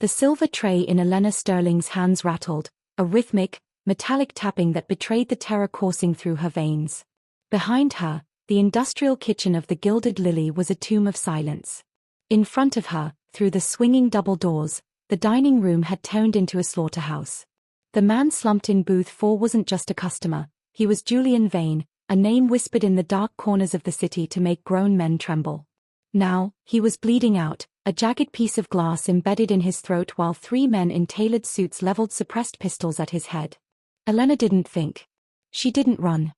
The silver tray in Elena Sterling's hands rattled, a rhythmic, metallic tapping that betrayed the terror coursing through her veins. Behind her, the industrial kitchen of the Gilded Lily was a tomb of silence. In front of her, through the swinging double doors, the dining room had turned into a slaughterhouse. The man slumped in booth 4 wasn't just a customer, he was Julian Vane, a name whispered in the dark corners of the city to make grown men tremble. Now, he was bleeding out, a jagged piece of glass embedded in his throat while 3 men in tailored suits leveled suppressed pistols at his head. Elena didn't think. She didn't run.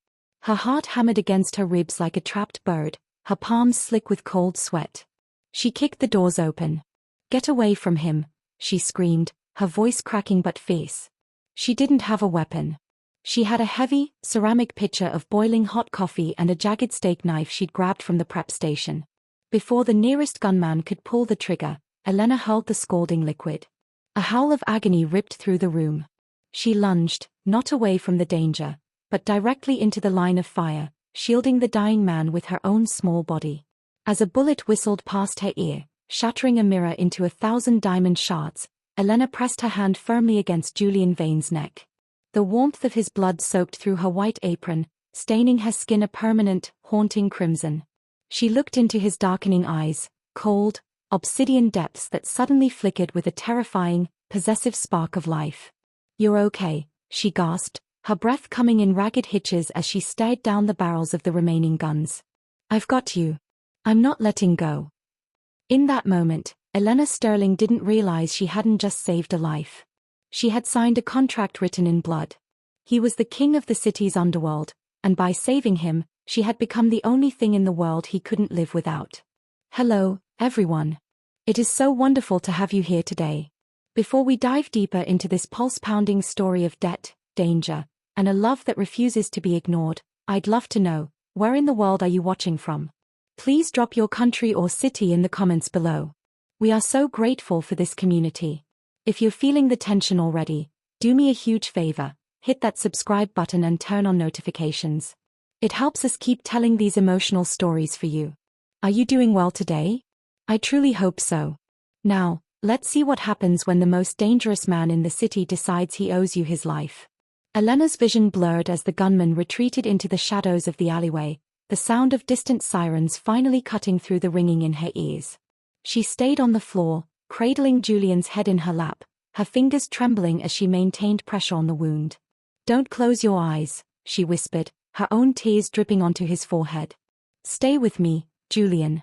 Her heart hammered against her ribs like a trapped bird, her palms slick with cold sweat. She kicked the doors open. "Get away from him," she screamed, her voice cracking but fierce. She didn't have a weapon. She had a heavy, ceramic pitcher of boiling hot coffee and a jagged steak knife she'd grabbed from the prep station. Before the nearest gunman could pull the trigger, Elena hurled the scalding liquid. A howl of agony ripped through the room. She lunged, not away from the danger, but directly into the line of fire, shielding the dying man with her own small body. As a bullet whistled past her ear, shattering a mirror into 1,000 diamond shards, Elena pressed her hand firmly against Julian Vane's neck. The warmth of his blood soaked through her white apron, staining her skin a permanent, haunting crimson. She looked into his darkening eyes, cold, obsidian depths that suddenly flickered with a terrifying, possessive spark of life. "You're okay," she gasped, her breath coming in ragged hitches as she stared down the barrels of the remaining guns. "I've got you. I'm not letting go." In that moment, Elena Sterling didn't realize she hadn't just saved a life. She had signed a contract written in blood. He was the king of the city's underworld, and by saving him, she had become the only thing in the world he couldn't live without. "Hello, everyone. It is so wonderful to have you here today. Before we dive deeper into this pulse-pounding story of debt, danger, and a love that refuses to be ignored, I'd love to know, where in the world are you watching from? Please drop your country or city in the comments below. We are so grateful for this community. If you're feeling the tension already, do me a huge favor, hit that subscribe button and turn on notifications. It helps us keep telling these emotional stories for you. Are you doing well today? I truly hope so. Now, let's see what happens when the most dangerous man in the city decides he owes you his life. Elena's vision blurred as the gunman retreated into the shadows of the alleyway, the sound of distant sirens finally cutting through the ringing in her ears. She stayed on the floor, cradling Julian's head in her lap, her fingers trembling as she maintained pressure on the wound. "Don't close your eyes," she whispered, her own tears dripping onto his forehead. "Stay with me, Julian."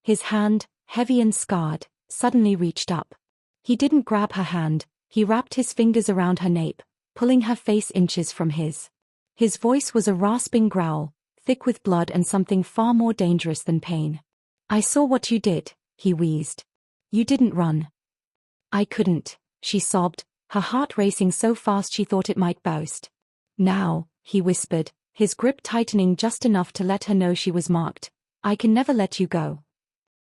His hand, heavy and scarred, suddenly reached up. He didn't grab her hand, he wrapped his fingers around her nape, pulling her face inches from his. His voice was a rasping growl, thick with blood and something far more dangerous than pain. "I saw what you did," he wheezed. "You didn't run." "I couldn't," she sobbed, her heart racing so fast she thought it might burst. "Now," he whispered, his grip tightening just enough to let her know she was marked, "I can never let you go."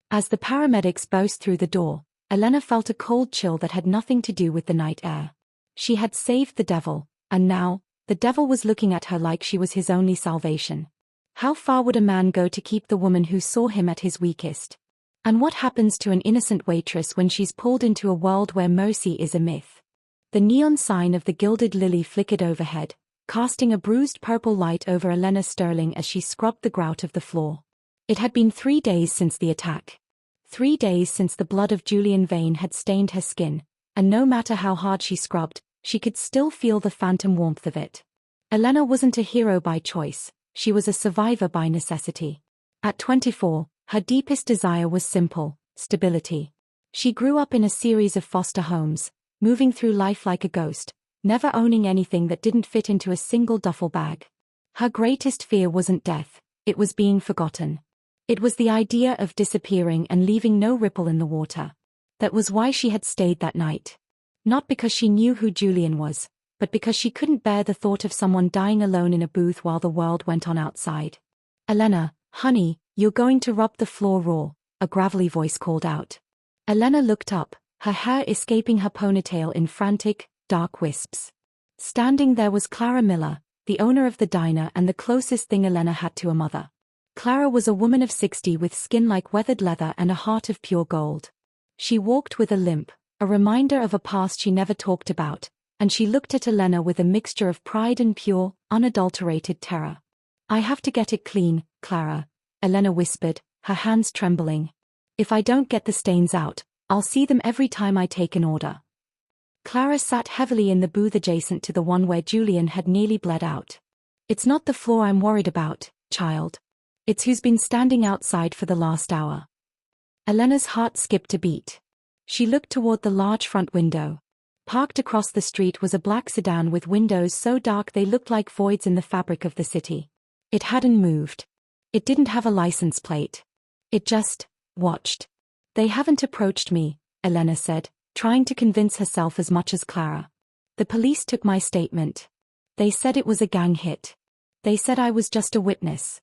As the paramedics burst through the door, Elena felt a cold chill that had nothing to do with the night air. She had saved the devil, and now, the devil was looking at her like she was his only salvation. How far would a man go to keep the woman who saw him at his weakest? And what happens to an innocent waitress when she's pulled into a world where mercy is a myth? The neon sign of the Gilded Lily flickered overhead, casting a bruised purple light over Elena Sterling as she scrubbed the grout of the floor. It had been 3 days since the attack. 3 days since the blood of Julian Vane had stained her skin, and no matter how hard she scrubbed, she could still feel the phantom warmth of it. Elena wasn't a hero by choice, she was a survivor by necessity. At 24, her deepest desire was simple: stability. She grew up in a series of foster homes, moving through life like a ghost, never owning anything that didn't fit into a single duffel bag. Her greatest fear wasn't death, it was being forgotten. It was the idea of disappearing and leaving no ripple in the water. That was why she had stayed that night. Not because she knew who Julian was, but because she couldn't bear the thought of someone dying alone in a booth while the world went on outside. "Elena, honey, you're going to rub the floor raw," a gravelly voice called out. Elena looked up, her hair escaping her ponytail in frantic, dark wisps. Standing there was Clara Miller, the owner of the diner and the closest thing Elena had to a mother. Clara was a woman of 60 with skin like weathered leather and a heart of pure gold. She walked with a limp, a reminder of a past she never talked about, and she looked at Elena with a mixture of pride and pure, unadulterated terror. "I have to get it clean, Clara," Elena whispered, her hands trembling. "If I don't get the stains out, I'll see them every time I take an order." Clara sat heavily in the booth adjacent to the one where Julian had nearly bled out. "It's not the floor I'm worried about, child. It's who's been standing outside for the last hour." Elena's heart skipped a beat. She looked toward the large front window. Parked across the street was a black sedan with windows so dark they looked like voids in the fabric of the city. It hadn't moved. It didn't have a license plate. It just watched. "They haven't approached me," Elena said, trying to convince herself as much as Clara. "The police took my statement. They said it was a gang hit. They said I was just a witness."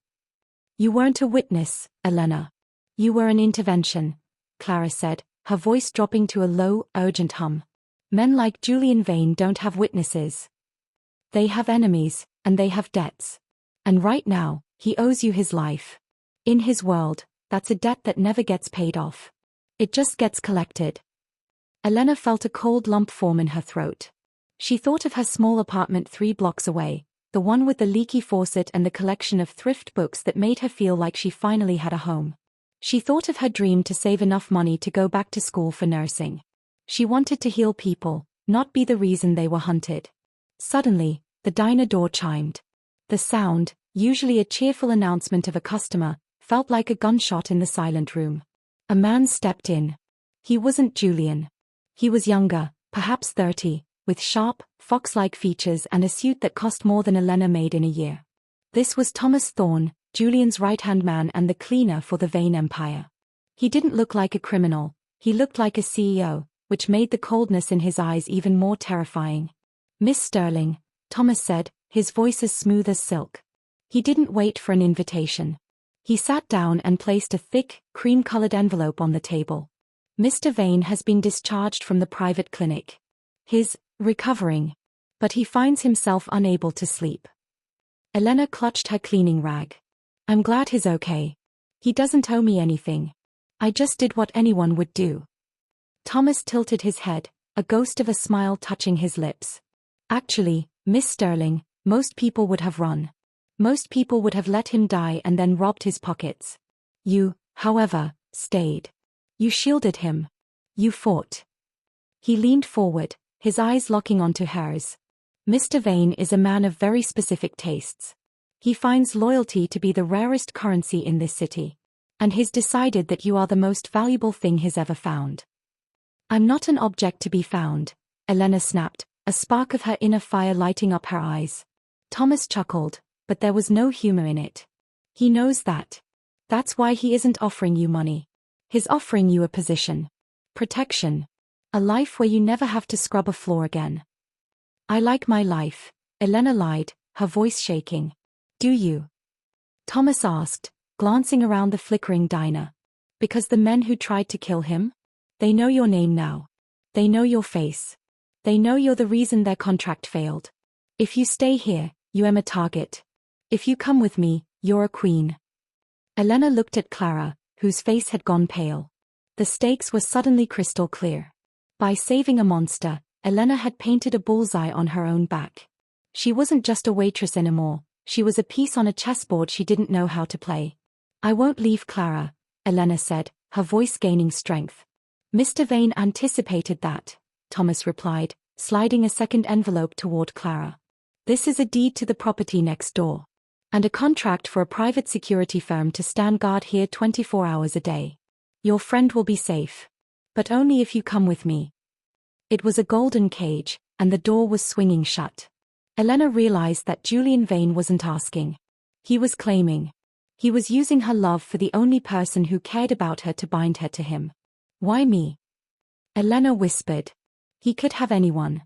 "You weren't a witness, Elena. You were an intervention," Clara said, her voice dropping to a low, urgent hum. "Men like Julian Vane don't have witnesses. They have enemies, and they have debts. And right now, he owes you his life. In his world, that's a debt that never gets paid off. It just gets collected." Elena felt a cold lump form in her throat. She thought of her small apartment 3 blocks away, the one with the leaky faucet and the collection of thrift books that made her feel like she finally had a home. She thought of her dream to save enough money to go back to school for nursing. She wanted to heal people, not be the reason they were hunted. Suddenly, the diner door chimed. The sound, usually a cheerful announcement of a customer, felt like a gunshot in the silent room. A man stepped in. He wasn't Julian. He was younger, perhaps 30, with sharp, fox-like features and a suit that cost more than Elena made in a year. This was Thomas Thorne, Julian's right-hand man and the cleaner for the Vane Empire. He didn't look like a criminal, he looked like a CEO, which made the coldness in his eyes even more terrifying. "Miss Sterling," Thomas said, his voice as smooth as silk. He didn't wait for an invitation. He sat down and placed a thick, cream-colored envelope on the table. "Mr. Vane has been discharged from the private clinic. He's recovering, but he finds himself unable to sleep." Elena clutched her cleaning rag. "I'm glad he's okay. He doesn't owe me anything. I just did what anyone would do." Thomas tilted his head, a ghost of a smile touching his lips. "Actually, Miss Sterling, most people would have run. Most people would have let him die and then robbed his pockets. You, however, stayed. You shielded him. You fought." He leaned forward, his eyes locking onto hers. "Mr. Vane is a man of very specific tastes. He finds loyalty to be the rarest currency in this city. And he's decided that you are the most valuable thing he's ever found." "I'm not an object to be found," Elena snapped, a spark of her inner fire lighting up her eyes. Thomas chuckled, but there was no humor in it. "He knows that. That's why he isn't offering you money. He's offering you a position. Protection. A life where you never have to scrub a floor again." "I like my life," Elena lied, her voice shaking. "Do you?" Thomas asked, glancing around the flickering diner. "Because the men who tried to kill him? They know your name now. They know your face. They know you're the reason their contract failed. If you stay here, you am a target. If you come with me, you're a queen." Elena looked at Clara, whose face had gone pale. The stakes were suddenly crystal clear. By saving a monster, Elena had painted a bullseye on her own back. She wasn't just a waitress anymore, she was a piece on a chessboard she didn't know how to play. "I won't leave Clara," Elena said, her voice gaining strength. "Mr. Vane anticipated that," Thomas replied, sliding a second envelope toward Clara. "This is a deed to the property next door. And a contract for a private security firm to stand guard here 24 hours a day. Your friend will be safe. But only if you come with me." It was a golden cage, and the door was swinging shut. Elena realized that Julian Vane wasn't asking. He was claiming. He was using her love for the only person who cared about her to bind her to him. "Why me?" Elena whispered. "He could have anyone."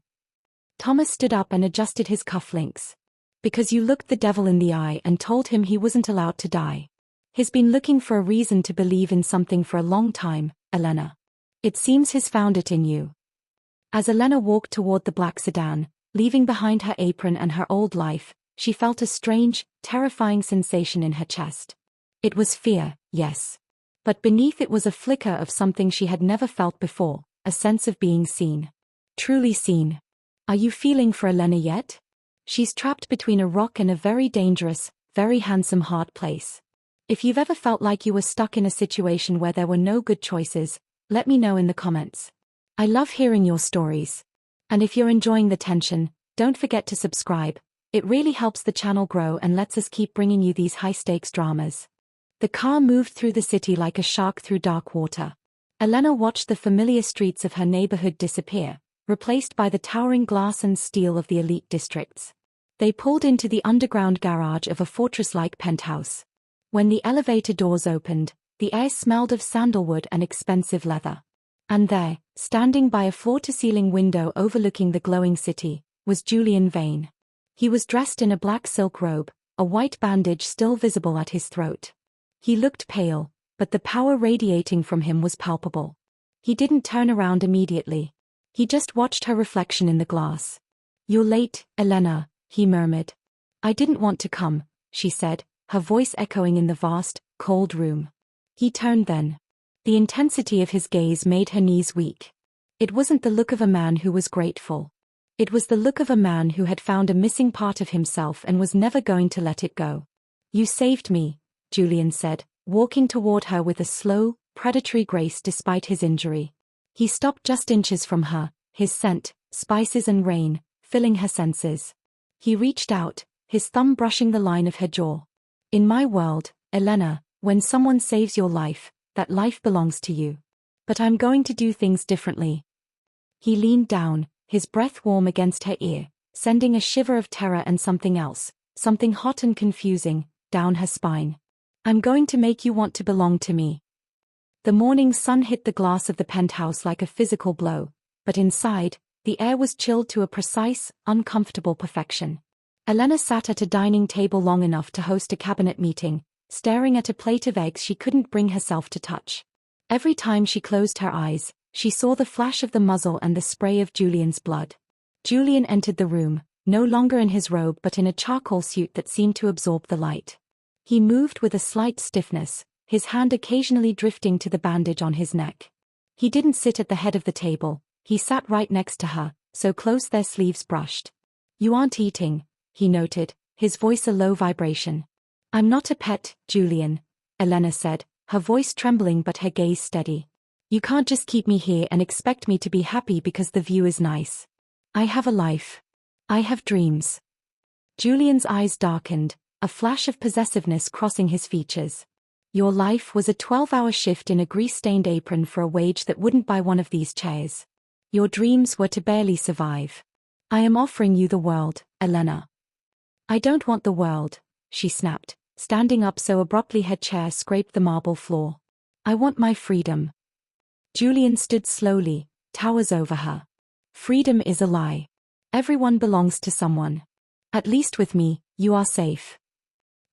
Thomas stood up and adjusted his cufflinks. "Because you looked the devil in the eye and told him he wasn't allowed to die. He's been looking for a reason to believe in something for a long time, Elena. It seems he's found it in you." As Elena walked toward the black sedan, leaving behind her apron and her old life, she felt a strange, terrifying sensation in her chest. It was fear, yes. But beneath it was a flicker of something she had never felt before, a sense of being seen. Truly seen. Are you feeling for Elena yet? She's trapped between a rock and a very dangerous, very handsome hard place. If you've ever felt like you were stuck in a situation where there were no good choices, let me know in the comments. I love hearing your stories. And if you're enjoying the tension, don't forget to subscribe. It really helps the channel grow and lets us keep bringing you these high-stakes dramas. The car moved through the city like a shark through dark water. Elena watched the familiar streets of her neighborhood disappear, replaced by the towering glass and steel of the elite districts. They pulled into the underground garage of a fortress-like penthouse. When the elevator doors opened, the air smelled of sandalwood and expensive leather. And there, standing by a floor-to-ceiling window overlooking the glowing city, was Julian Vane. He was dressed in a black silk robe, a white bandage still visible at his throat. He looked pale, but the power radiating from him was palpable. He didn't turn around immediately. He just watched her reflection in the glass. "You're late, Elena," he murmured. "I didn't want to come," she said, her voice echoing in the vast, cold room. He turned then. The intensity of his gaze made her knees weak. It wasn't the look of a man who was grateful. It was the look of a man who had found a missing part of himself and was never going to let it go. "You saved me," Julian said, walking toward her with a slow, predatory grace despite his injury. He stopped just inches from her, his scent, spices and rain, filling her senses. He reached out, his thumb brushing the line of her jaw. "In my world, Elena, when someone saves your life, that life belongs to you. But I'm going to do things differently." He leaned down, his breath warm against her ear, sending a shiver of terror and something else, something hot and confusing, down her spine. "I'm going to make you want to belong to me." The morning sun hit the glass of the penthouse like a physical blow, but inside, the air was chilled to a precise, uncomfortable perfection. Elena sat at a dining table long enough to host a cabinet meeting, staring at a plate of eggs she couldn't bring herself to touch. Every time she closed her eyes, she saw the flash of the muzzle and the spray of Julian's blood. Julian entered the room, no longer in his robe but in a charcoal suit that seemed to absorb the light. He moved with a slight stiffness, his hand occasionally drifting to the bandage on his neck. He didn't sit at the head of the table, he sat right next to her, so close their sleeves brushed. "You aren't eating," he noted, his voice a low vibration. "I'm not a pet, Julian," Elena said, her voice trembling but her gaze steady. "You can't just keep me here and expect me to be happy because the view is nice. I have a life. I have dreams." Julian's eyes darkened, a flash of possessiveness crossing his features. "Your life was a 12-hour shift in a grease-stained apron for a wage that wouldn't buy one of these chairs. Your dreams were to barely survive. I am offering you the world, Elena." "I don't want the world," she snapped, standing up so abruptly her chair scraped the marble floor. "I want my freedom." Julian stood slowly, towers over her. "Freedom is a lie. Everyone belongs to someone. At least with me, you are safe."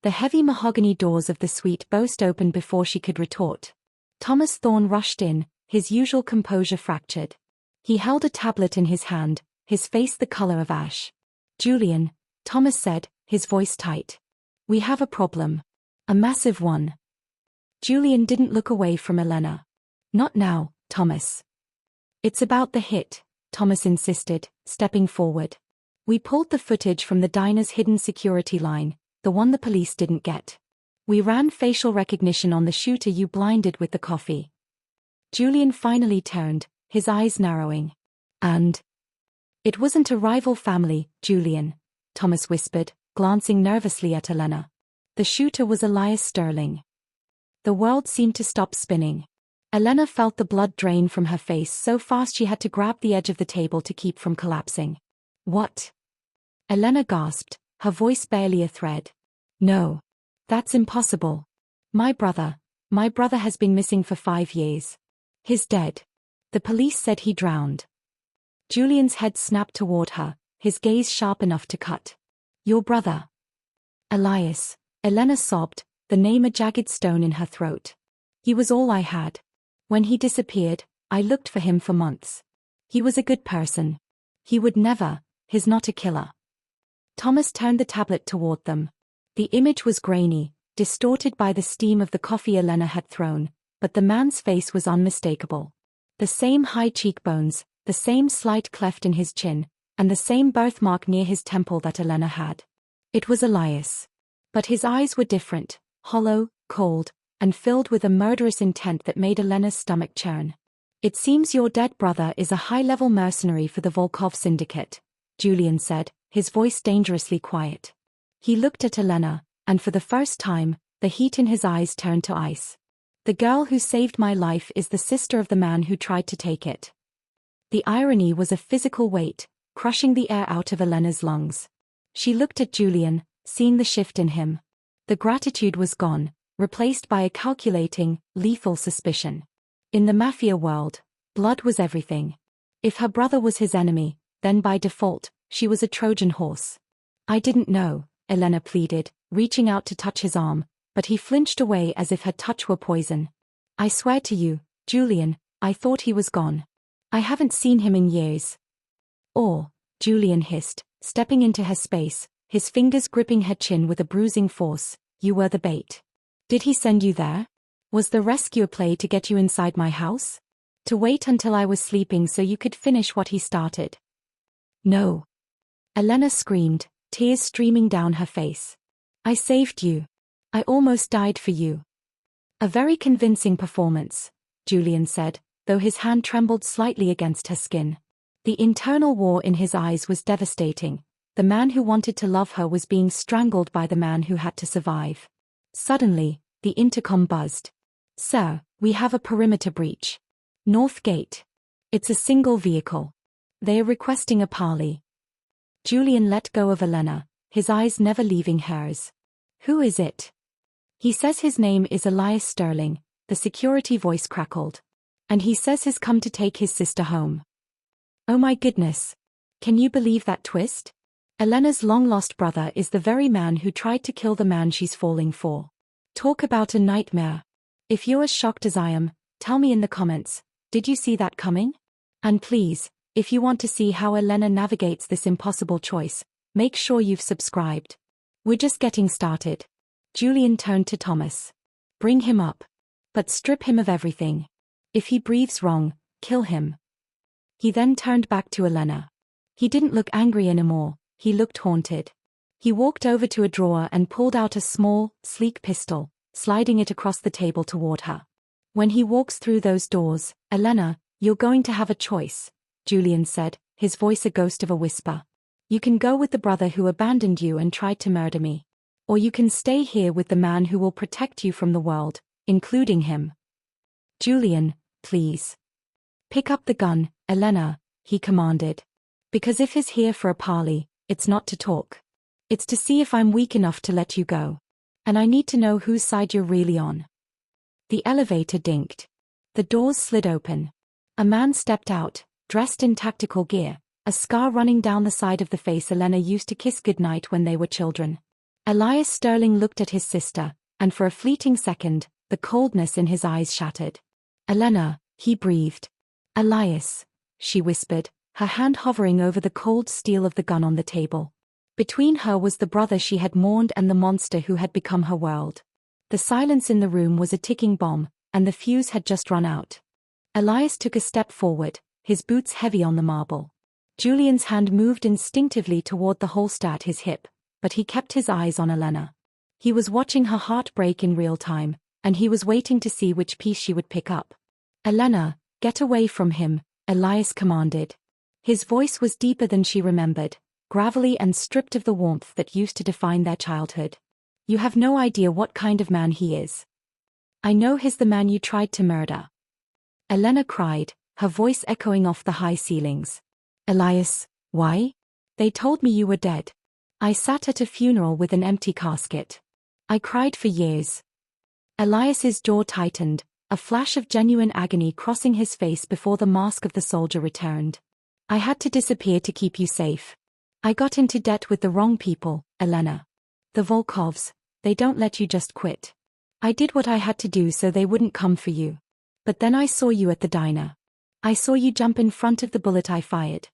The heavy mahogany doors of the suite burst open before she could retort. Thomas Thorne rushed in, his usual composure fractured. He held a tablet in his hand, his face the color of ash. "Julian," Thomas said, his voice tight. "We have a problem. A massive one." Julian didn't look away from Elena. "Not now, Thomas." "It's about the hit," Thomas insisted, stepping forward. "We pulled the footage from the diner's hidden security line, the one the police didn't get. We ran facial recognition on the shooter you blinded with the coffee." Julian finally turned, his eyes narrowing. "And?" "It wasn't a rival family, Julian," Thomas whispered, glancing nervously at Elena. "The shooter was Elias Sterling." The world seemed to stop spinning. Elena felt the blood drain from her face so fast she had to grab the edge of the table to keep from collapsing. "What?" Elena gasped, her voice barely a thread. "No. That's impossible. My brother has been missing for 5 years. He's dead. The police said he drowned." Julian's head snapped toward her, his gaze sharp enough to cut. "Your brother?" "Elias," Elena sobbed, the name a jagged stone in her throat. "He was all I had. When he disappeared, I looked for him for months. He was a good person. He would never, he's not a killer." Thomas turned the tablet toward them. The image was grainy, distorted by the steam of the coffee Elena had thrown, but the man's face was unmistakable. The same high cheekbones, the same slight cleft in his chin, and the same birthmark near his temple that Elena had. It was Elias. But his eyes were different, hollow, cold, and filled with a murderous intent that made Elena's stomach churn. "It seems your dead brother is a high-level mercenary for the Volkov Syndicate," Julian said, his voice dangerously quiet. He looked at Elena, and for the first time, the heat in his eyes turned to ice. "The girl who saved my life is the sister of the man who tried to take it." The irony was a physical weight, crushing the air out of Elena's lungs. She looked at Julian, seeing the shift in him. The gratitude was gone, replaced by a calculating, lethal suspicion. In the Mafia world, blood was everything. If her brother was his enemy, then by default, she was a Trojan horse. "I didn't know," Elena pleaded, reaching out to touch his arm, but he flinched away as if her touch were poison. "I swear to you, Julian, I thought he was gone. I haven't seen him in years." "Or," Julian hissed, stepping into her space, his fingers gripping her chin with a bruising force, "you were the bait. Did he send you there? Was the rescue a play to get you inside my house? To wait until I was sleeping so you could finish what he started?" "No." Elena screamed, tears streaming down her face. "I saved you. I almost died for you." "A very convincing performance," Julian said, though his hand trembled slightly against her skin. The internal war in his eyes was devastating. The man who wanted to love her was being strangled by the man who had to survive. Suddenly, the intercom buzzed. "Sir, we have a perimeter breach. North Gate. It's a single vehicle. They are requesting a parley." Julian let go of Elena, his eyes never leaving hers. "Who is it?" "He says his name is Elias Sterling," the security voice crackled. "And he says he's come to take his sister home." "Oh my goodness. Can you believe that twist? Elena's long-lost brother is the very man who tried to kill the man she's falling for. Talk about a nightmare. If you're as shocked as I am, tell me in the comments, did you see that coming? And please, if you want to see how Elena navigates this impossible choice, make sure you've subscribed. We're just getting started." Julian turned to Thomas. "Bring him up. But strip him of everything. If he breathes wrong, kill him." He then turned back to Elena. He didn't look angry anymore, he looked haunted. He walked over to a drawer and pulled out a small, sleek pistol, sliding it across the table toward her. "When he walks through those doors, Elena, you're going to have a choice," Julian said, his voice a ghost of a whisper. "You can go with the brother who abandoned you and tried to murder me. Or you can stay here with the man who will protect you from the world, including him." "Julian, please. Pick up the gun, Elena," he commanded. "Because if he's here for a parley, it's not to talk. It's to see if I'm weak enough to let you go. And I need to know whose side you're really on." The elevator dinked. The doors slid open. A man stepped out, dressed in tactical gear, a scar running down the side of the face Elena used to kiss goodnight when they were children. Elias Sterling looked at his sister, and for a fleeting second, the coldness in his eyes shattered. "Elena," he breathed. "Elias," she whispered, her hand hovering over the cold steel of the gun on the table. Between her was the brother she had mourned and the monster who had become her world. The silence in the room was a ticking bomb, and the fuse had just run out. Elias took a step forward, his boots heavy on the marble. Julian's hand moved instinctively toward the holster at his hip, but he kept his eyes on Elena. He was watching her heart break in real time, and he was waiting to see which piece she would pick up. "Elena, get away from him," Elias commanded. His voice was deeper than she remembered, gravelly and stripped of the warmth that used to define their childhood. "You have no idea what kind of man he is. I know he's the man you tried to murder." Elena cried, her voice echoing off the high ceilings. "Elias, why? They told me you were dead. I sat at a funeral with an empty casket. I cried for years." Elias's jaw tightened, a flash of genuine agony crossing his face before the mask of the soldier returned. "I had to disappear to keep you safe. I got into debt with the wrong people, Elena. The Volkovs, they don't let you just quit. I did what I had to do so they wouldn't come for you. But then I saw you at the diner. I saw you jump in front of the bullet I fired."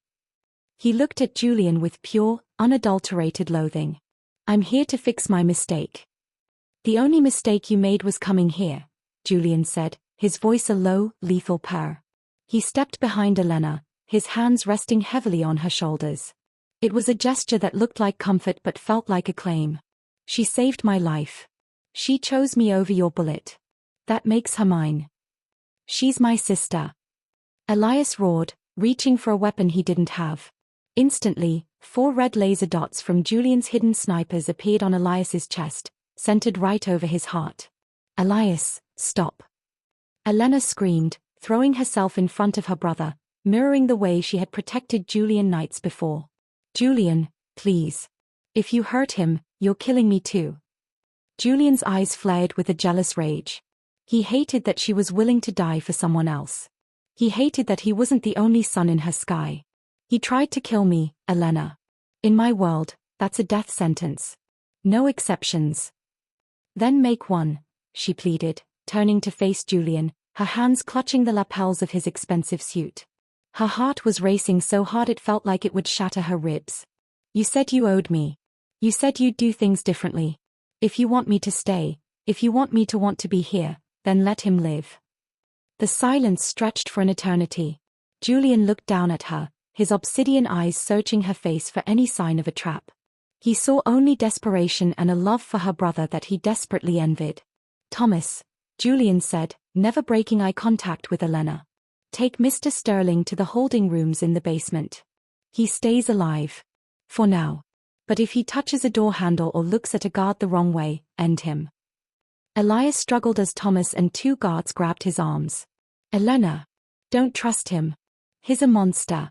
He looked at Julian with pure, unadulterated loathing. "I'm here to fix my mistake." "The only mistake you made was coming here," Julian said, his voice a low, lethal purr. He stepped behind Elena, his hands resting heavily on her shoulders. It was a gesture that looked like comfort but felt like a claim. She saved my life. She chose me over your bullet. That makes her mine. She's my sister. Elias roared, reaching for a weapon he didn't have. Instantly, 4 red laser dots from Julian's hidden snipers appeared on Elias's chest, centered right over his heart. Elias, stop. Elena screamed, throwing herself in front of her brother, mirroring the way she had protected Julian nights before. Julian, please. If you hurt him, you're killing me too. Julian's eyes flared with a jealous rage. He hated that she was willing to die for someone else. He hated that he wasn't the only sun in her sky. He tried to kill me, Elena. In my world, that's a death sentence. No exceptions. Then make one, she pleaded, turning to face Julian, her hands clutching the lapels of his expensive suit. Her heart was racing so hard it felt like it would shatter her ribs. You said you owed me. You said you'd do things differently. If you want me to stay, if you want me to want to be here, then let him live. The silence stretched for an eternity. Julian looked down at her, his obsidian eyes searching her face for any sign of a trap. He saw only desperation and a love for her brother that he desperately envied. Thomas, Julian said, never breaking eye contact with Elena. Take Mr. Sterling to the holding rooms in the basement. He stays alive. For now. But if he touches a door handle or looks at a guard the wrong way, end him. Elias struggled as Thomas and 2 guards grabbed his arms. Elena. Don't trust him. He's a monster.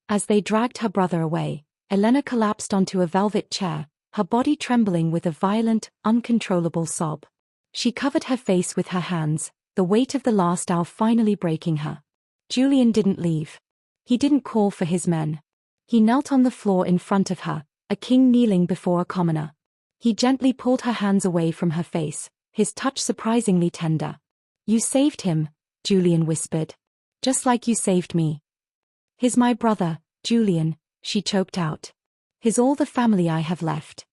As they dragged her brother away, Elena collapsed onto a velvet chair, her body trembling with a violent, uncontrollable sob. She covered her face with her hands, the weight of the last hour finally breaking her. Julian didn't leave. He didn't call for his men. He knelt on the floor in front of her, a king kneeling before a commoner. He gently pulled her hands away from her face, his touch surprisingly tender. You saved him, Julian whispered. Just like you saved me. He's my brother, Julian, she choked out. He's all the family I have left.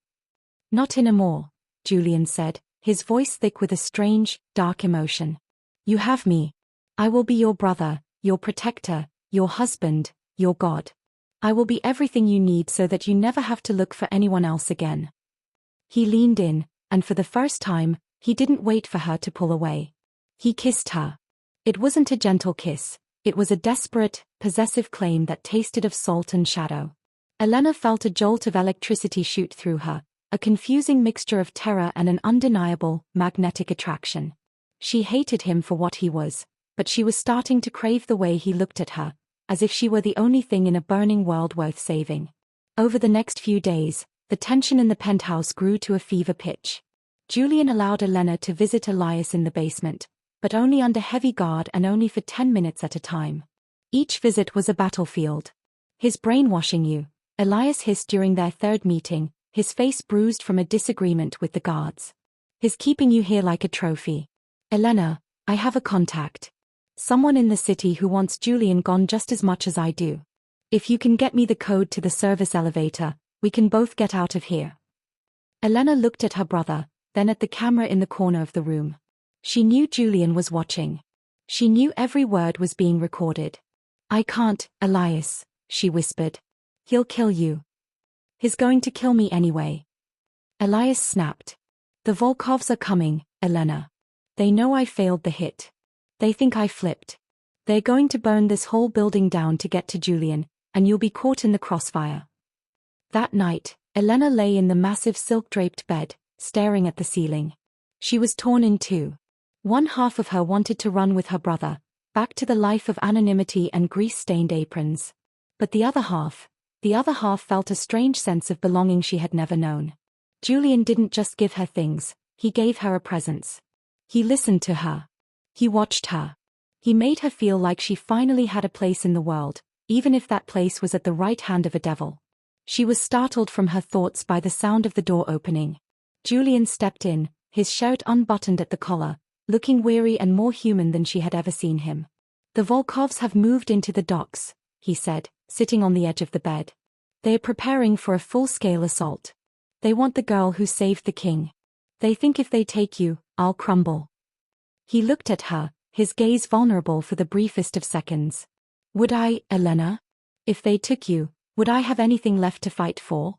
Not anymore, Julian said, his voice thick with a strange, dark emotion. You have me. I will be your brother, your protector, your husband, your God. I will be everything you need so that you never have to look for anyone else again. He leaned in, and for the first time, he didn't wait for her to pull away. He kissed her. It wasn't a gentle kiss, it was a desperate, possessive claim that tasted of salt and shadow. Elena felt a jolt of electricity shoot through her, a confusing mixture of terror and an undeniable, magnetic attraction. She hated him for what he was, but she was starting to crave the way he looked at her, as if she were the only thing in a burning world worth saving. Over the next few days, the tension in the penthouse grew to a fever pitch. Julian allowed Elena to visit Elias in the basement, but only under heavy guard and only for 10 minutes at a time. Each visit was a battlefield. His brainwashing you, Elias hissed during their 3rd meeting, his face bruised from a disagreement with the guards. His keeping you here like a trophy. Elena, I have a contact. Someone in the city who wants Julian gone just as much as I do. If you can get me the code to the service elevator, we can both get out of here. Elena looked at her brother, then at the camera in the corner of the room. She knew Julian was watching. She knew every word was being recorded. I can't, Elias, she whispered. He'll kill you. He's going to kill me anyway. Elias snapped. The Volkovs are coming, Elena. They know I failed the hit. They think I flipped. They're going to burn this whole building down to get to Julian, and you'll be caught in the crossfire. That night, Elena lay in the massive silk-draped bed, staring at the ceiling. She was torn in two. One half of her wanted to run with her brother, back to the life of anonymity and grease-stained aprons. But the other half felt a strange sense of belonging she had never known. Julian didn't just give her things, he gave her a presence. He listened to her. He watched her. He made her feel like she finally had a place in the world, even if that place was at the right hand of a devil. She was startled from her thoughts by the sound of the door opening. Julian stepped in, his shirt unbuttoned at the collar, looking weary and more human than she had ever seen him. The Volkovs have moved into the docks, he said, sitting on the edge of the bed. They are preparing for a full-scale assault. They want the girl who saved the king. They think if they take you, I'll crumble. He looked at her, his gaze vulnerable for the briefest of seconds. Would I, Elena? If they took you, would I have anything left to fight for?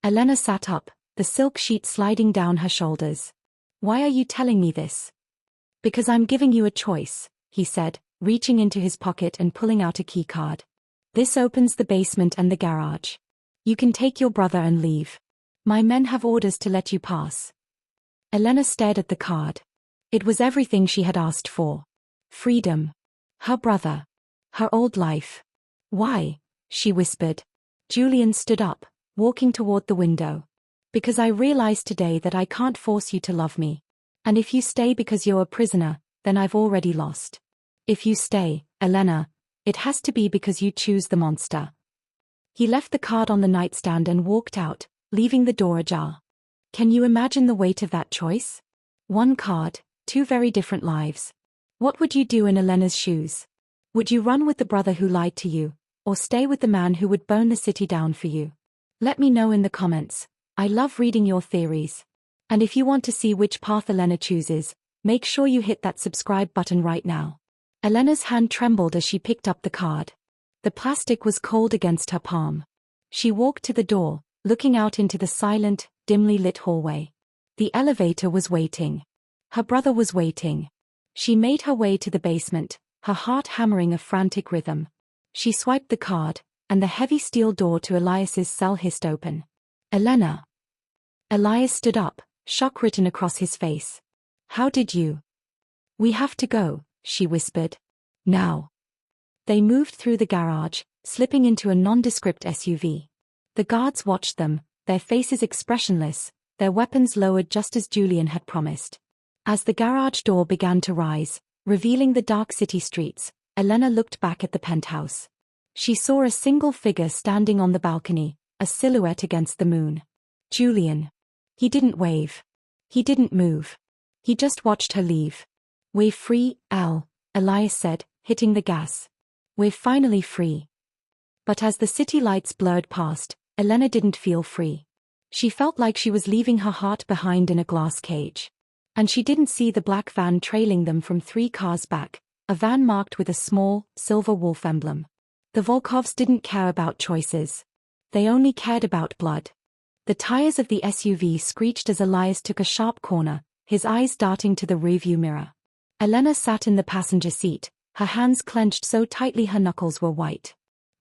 Elena sat up, the silk sheet sliding down her shoulders. Why are you telling me this? Because I'm giving you a choice, he said, reaching into his pocket and pulling out a keycard. This opens the basement and the garage. You can take your brother and leave. My men have orders to let you pass. Elena stared at the card. It was everything she had asked for. Freedom. Her brother. Her old life. Why? She whispered. Julian stood up, walking toward the window. Because I realized today that I can't force you to love me. And if you stay because you're a prisoner, then I've already lost. If you stay, Elena, it has to be because you choose the monster. He left the card on the nightstand and walked out, leaving the door ajar. Can you imagine the weight of that choice? One card, two very different lives. What would you do in Elena's shoes? Would you run with the brother who lied to you, or stay with the man who would burn the city down for you? Let me know in the comments. I love reading your theories. And if you want to see which path Elena chooses, make sure you hit that subscribe button right now. Elena's hand trembled as she picked up the card. The plastic was cold against her palm. She walked to the door, looking out into the silent, dimly lit hallway. The elevator was waiting. Her brother was waiting. She made her way to the basement, her heart hammering a frantic rhythm. She swiped the card, and the heavy steel door to Elias's cell hissed open. Elena. Elias stood up, shock written across his face. How did you? We have to go, she whispered. Now. They moved through the garage, slipping into a nondescript SUV. The guards watched them, their faces expressionless, their weapons lowered just as Julian had promised. As the garage door began to rise, revealing the dark city streets, Elena looked back at the penthouse. She saw a single figure standing on the balcony, a silhouette against the moon. Julian. He didn't wave. He didn't move. He just watched her leave. We're free, Al, Elias said, hitting the gas. We're finally free. But as the city lights blurred past, Elena didn't feel free. She felt like she was leaving her heart behind in a glass cage. And she didn't see the black van trailing them from 3 cars back, a van marked with a small, silver wolf emblem. The Volkovs didn't care about choices. They only cared about blood. The tires of the SUV screeched as Elias took a sharp corner, his eyes darting to the rearview mirror. Elena sat in the passenger seat, her hands clenched so tightly her knuckles were white.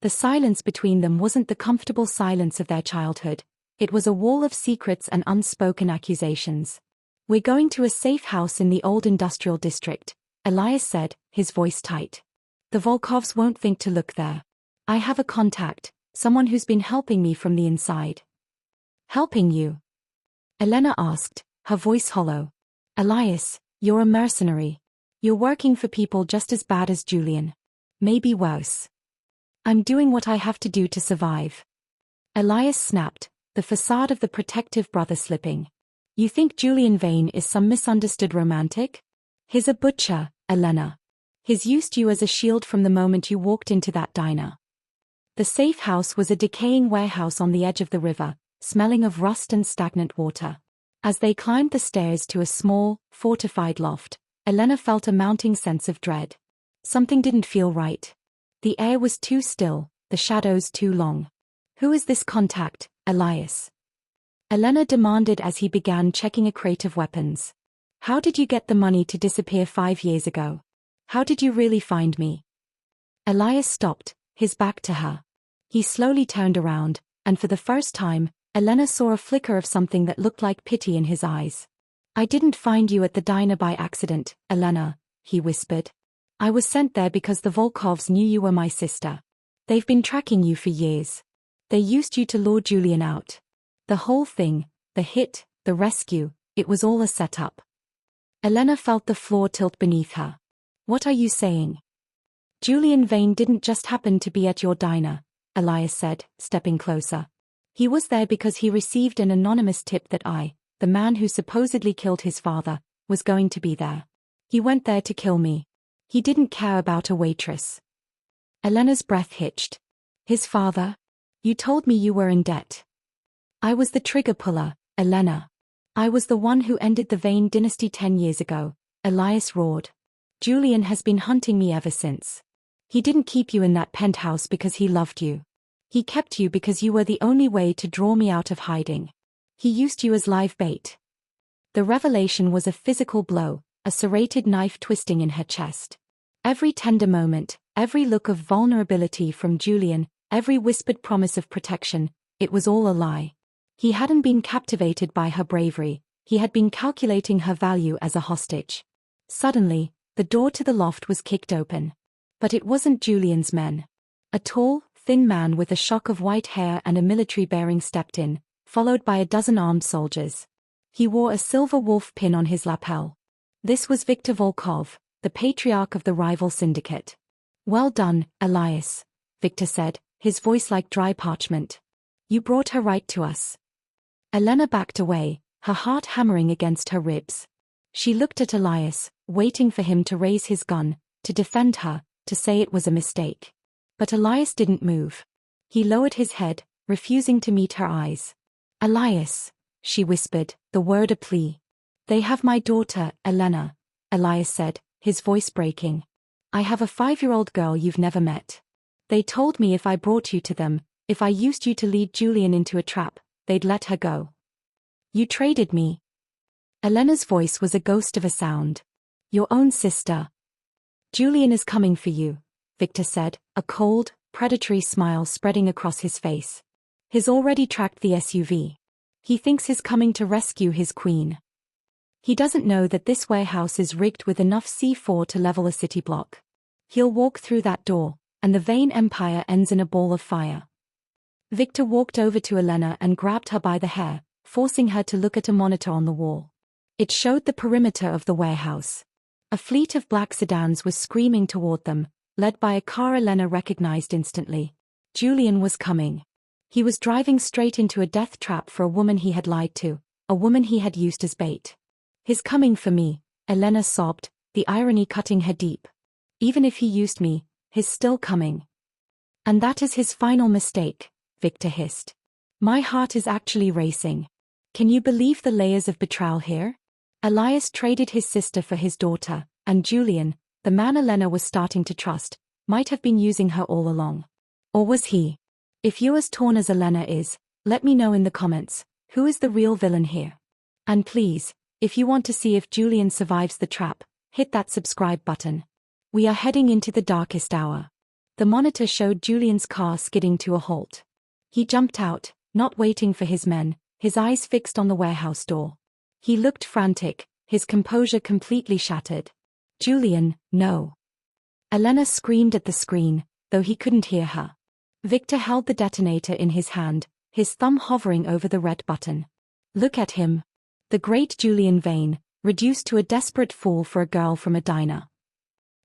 The silence between them wasn't the comfortable silence of their childhood. It was a wall of secrets and unspoken accusations. We're going to a safe house in the old industrial district, Elias said, his voice tight. The Volkovs won't think to look there. I have a contact, someone who's been helping me from the inside. Helping you? Elena asked, her voice hollow. Elias, you're a mercenary. You're working for people just as bad as Julian. Maybe worse. I'm doing what I have to do to survive. Elias snapped, the facade of the protective brother slipping. You think Julian Vane is some misunderstood romantic? He's a butcher, Elena. He's used you as a shield from the moment you walked into that diner. The safe house was a decaying warehouse on the edge of the river, smelling of rust and stagnant water. As they climbed the stairs to a small, fortified loft, Elena felt a mounting sense of dread. Something didn't feel right. The air was too still, the shadows too long. Who is this contact, Elias? Elena demanded as he began checking a crate of weapons. How did you get the money to disappear 5 years ago? How did you really find me? Elias stopped, his back to her. He slowly turned around, and for the first time, Elena saw a flicker of something that looked like pity in his eyes. I didn't find you at the diner by accident, Elena, he whispered. I was sent there because the Volkovs knew you were my sister. They've been tracking you for years. They used you to lure Julian out. The whole thing, the hit, the rescue, it was all a setup. Elena felt the floor tilt beneath her. What are you saying? Julian Vane didn't just happen to be at your diner, Elias said, stepping closer. He was there because he received an anonymous tip that I, the man who supposedly killed his father, was going to be there. He went there to kill me. He didn't care about a waitress. Elena's breath hitched. His father? You told me you were in debt. I was the trigger puller, Elena. I was the one who ended the Vane dynasty 10 years ago, Elias roared. Julian has been hunting me ever since. He didn't keep you in that penthouse because he loved you. He kept you because you were the only way to draw me out of hiding. He used you as live bait. The revelation was a physical blow, a serrated knife twisting in her chest. Every tender moment, every look of vulnerability from Julian, every whispered promise of protection, it was all a lie. He hadn't been captivated by her bravery, he had been calculating her value as a hostage. Suddenly, the door to the loft was kicked open. But it wasn't Julian's men. A tall, thin man with a shock of white hair and a military bearing stepped in, followed by a dozen armed soldiers. He wore a silver wolf pin on his lapel. This was Viktor Volkov, the patriarch of the rival syndicate. "Well done, Elias," Viktor said, his voice like dry parchment. "You brought her right to us." Elena backed away, her heart hammering against her ribs. She looked at Elias, waiting for him to raise his gun, to defend her, to say it was a mistake. But Elias didn't move. He lowered his head, refusing to meet her eyes. "Elias," she whispered, the word a plea. "They have my daughter, Elena," Elias said, his voice breaking. "I have a 5-year-old girl you've never met. They told me if I brought you to them, if I used you to lead Julian into a trap, they'd let her go. You traded me." Elena's voice was a ghost of a sound. "Your own sister." "Julian is coming for you," Viktor said, a cold, predatory smile spreading across his face. "He's already tracked the SUV. He thinks he's coming to rescue his queen. He doesn't know that this warehouse is rigged with enough C4 to level a city block. He'll walk through that door, and the vain empire ends in a ball of fire." Viktor walked over to Elena and grabbed her by the hair, forcing her to look at a monitor on the wall. It showed the perimeter of the warehouse. A fleet of black sedans was screaming toward them, led by a car Elena recognized instantly. Julian was coming. He was driving straight into a death trap for a woman he had lied to, a woman he had used as bait. "He's coming for me," Elena sobbed, the irony cutting her deep. "Even if he used me, he's still coming." "And that is his final mistake," Viktor hissed. "My heart is actually racing. Can you believe the layers of betrayal here?" Elias traded his sister for his daughter, and Julian, the man Elena was starting to trust, might have been using her all along. Or was he? If you're as torn as Elena is, let me know in the comments, who is the real villain here? And please, if you want to see if Julian survives the trap, hit that subscribe button. We are heading into the darkest hour. The monitor showed Julian's car skidding to a halt. He jumped out, not waiting for his men, his eyes fixed on the warehouse door. He looked frantic, his composure completely shattered. "Julian, no." Elena screamed at the screen, though he couldn't hear her. Viktor held the detonator in his hand, his thumb hovering over the red button. "Look at him. The great Julian Vane, reduced to a desperate fool for a girl from a diner."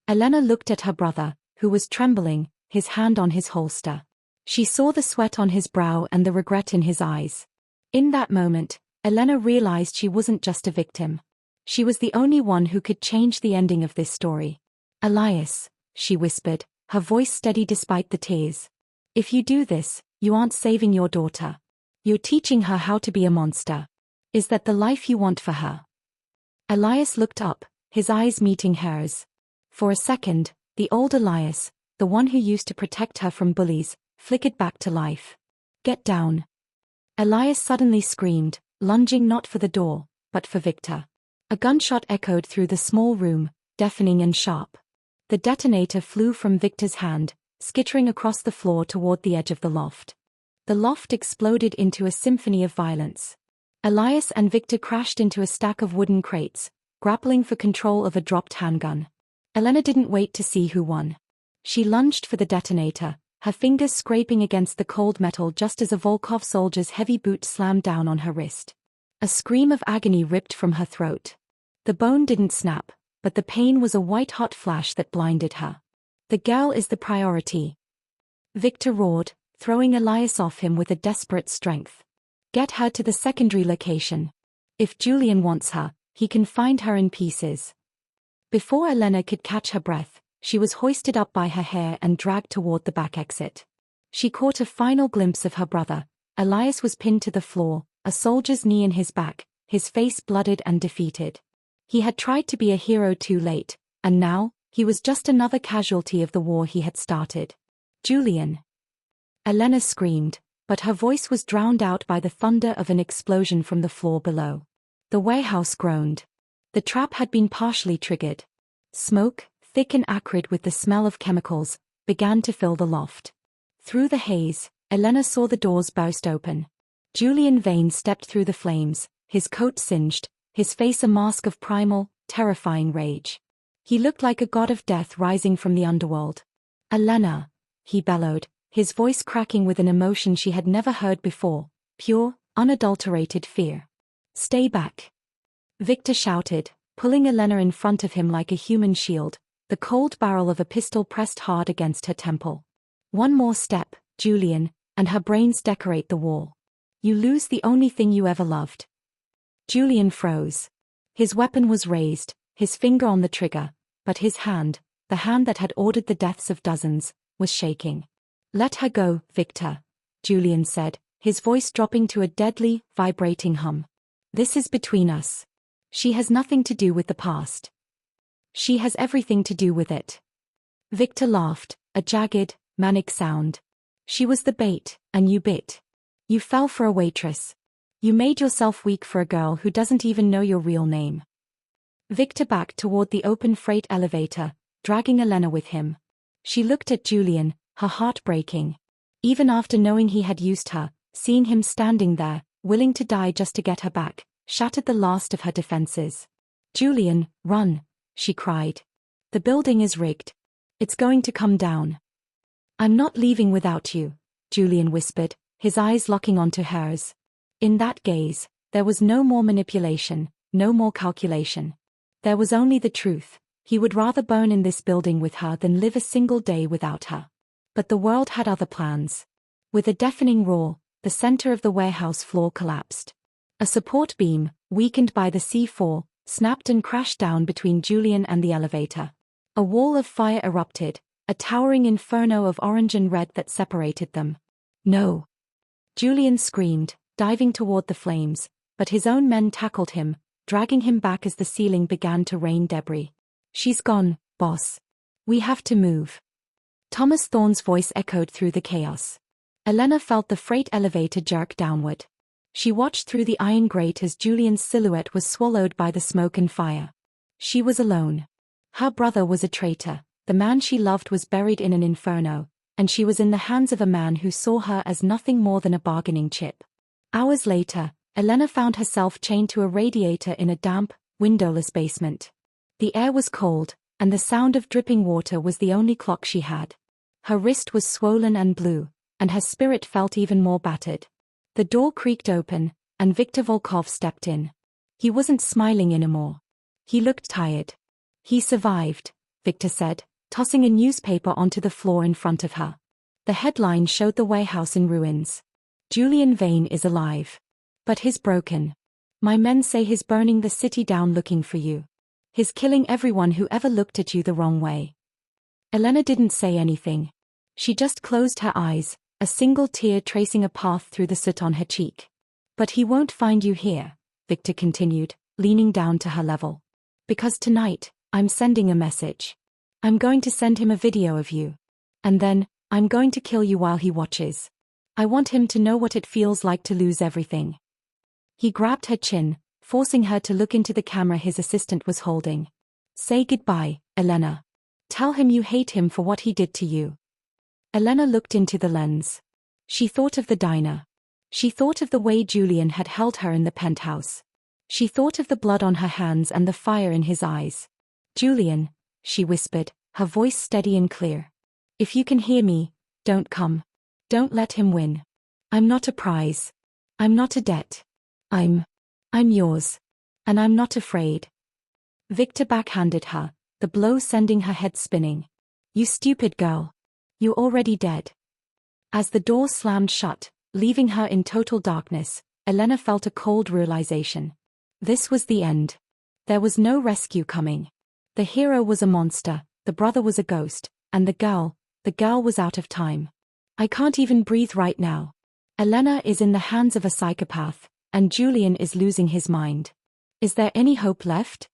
Elena looked at her brother, who was trembling, his hand on his holster. She saw the sweat on his brow and the regret in his eyes. In that moment, Elena realized she wasn't just a victim. She was the only one who could change the ending of this story. "Elias," she whispered, her voice steady despite the tears. "If you do this, you aren't saving your daughter. You're teaching her how to be a monster. Is that the life you want for her?" Elias looked up, his eyes meeting hers. For a second, the old Elias, the one who used to protect her from bullies, flickered back to life. "Get down." Elias suddenly screamed, lunging not for the door, but for Viktor. A gunshot echoed through the small room, deafening and sharp. The detonator flew from Viktor's hand, skittering across the floor toward the edge of the loft. The loft exploded into a symphony of violence. Elias and Viktor crashed into a stack of wooden crates, grappling for control of a dropped handgun. Elena didn't wait to see who won. She lunged for the detonator, her fingers scraping against the cold metal just as a Volkov soldier's heavy boot slammed down on her wrist. A scream of agony ripped from her throat. The bone didn't snap, but the pain was a white-hot flash that blinded her. "The girl is the priority," Viktor roared, throwing Elias off him with a desperate strength. "Get her to the secondary location. If Julian wants her, he can find her in pieces." Before Elena could catch her breath, she was hoisted up by her hair and dragged toward the back exit. She caught a final glimpse of her brother. Elias was pinned to the floor, a soldier's knee in his back, his face blooded and defeated. He had tried to be a hero too late, And now, he was just another casualty of the war he had started. Julian. Elena screamed, but her voice was drowned out by the thunder of an explosion from the floor below. The warehouse groaned. The trap had been partially triggered. Smoke, thick and acrid with the smell of chemicals, began to fill the loft. Through the haze, Elena saw the doors burst open. Julian Vane stepped through the flames, his coat singed, his face a mask of primal, terrifying rage. He looked like a god of death rising from the underworld. "Elena," he bellowed, his voice cracking with an emotion she had never heard before, pure, unadulterated fear. "Stay back," Victor shouted, pulling Elena in front of him like a human shield, the cold barrel of a pistol pressed hard against her temple. "One more step, Julian, and her brains decorate the wall. You lose the only thing you ever loved." Julian froze. His weapon was raised, his finger on the trigger, but his hand, the hand that had ordered the deaths of dozens, was shaking. "Let her go, Victor," Julian said, his voice dropping to a deadly, vibrating hum. "This is between us. She has nothing to do with the past. She has everything to do with it." Victor laughed, a jagged, manic sound. "She was the bait, and you bit. You fell for a waitress. You made yourself weak for a girl who doesn't even know your real name." Victor backed toward the open freight elevator, dragging Elena with him. She looked at Julian, her heart breaking. Even after knowing he had used her, seeing him standing there, willing to die just to get her back, shattered the last of her defenses. "Julian, run," she cried. "The building is rigged. It's going to come down." "I'm not leaving without you," Julian whispered, his eyes locking onto hers. In that gaze, there was no more manipulation, no more calculation. There was only the truth. He would rather burn in this building with her than live a single day without her. But the world had other plans. With a deafening roar, the center of the warehouse floor collapsed. A support beam, weakened by the C4, snapped and crashed down between Julian and the elevator. A wall of fire erupted, a towering inferno of orange and red that separated them. "No!" Julian screamed, diving toward the flames, but his own men tackled him, dragging him back as the ceiling began to rain debris. "She's gone, boss. We have to move." Thomas Thorne's voice echoed through the chaos. Elena felt the freight elevator jerk downward. She watched through the iron grate as Julian's silhouette was swallowed by the smoke and fire. She was alone. Her brother was a traitor, the man she loved was buried in an inferno, and she was in the hands of a man who saw her as nothing more than a bargaining chip. Hours later, Elena found herself chained to a radiator in a damp, windowless basement. The air was cold, and the sound of dripping water was the only clock she had. Her wrist was swollen and blue, and her spirit felt even more battered. The door creaked open, and Viktor Volkov stepped in. He wasn't smiling anymore. He looked tired. "He survived," Viktor said, tossing a newspaper onto the floor in front of her. The headline showed the warehouse in ruins. "Julian Vane is alive. But he's broken. My men say he's burning the city down looking for you. He's killing everyone who ever looked at you the wrong way." Elena didn't say anything. She just closed her eyes, a single tear tracing a path through the soot on her cheek. "But he won't find you here," Viktor continued, leaning down to her level. "Because tonight, I'm sending a message. I'm going to send him a video of you. And then, I'm going to kill you while he watches. I want him to know what it feels like to lose everything." He grabbed her chin, forcing her to look into the camera his assistant was holding. "Say goodbye, Elena. Tell him you hate him for what he did to you." Elena looked into the lens. She thought of the diner. She thought of the way Julian had held her in the penthouse. She thought of the blood on her hands and the fire in his eyes. "Julian," she whispered, her voice steady and clear. "If you can hear me, don't come. Don't let him win. I'm not a prize. I'm not a debt. I'm yours. And I'm not afraid." Viktor backhanded her, the blow sending her head spinning. "You stupid girl. You're already dead." As the door slammed shut, leaving her in total darkness, Elena felt a cold realization. This was the end. There was no rescue coming. The hero was a monster, the brother was a ghost, and the girl was out of time. "I can't even breathe right now. Elena is in the hands of a psychopath, and Julian is losing his mind. Is there any hope left?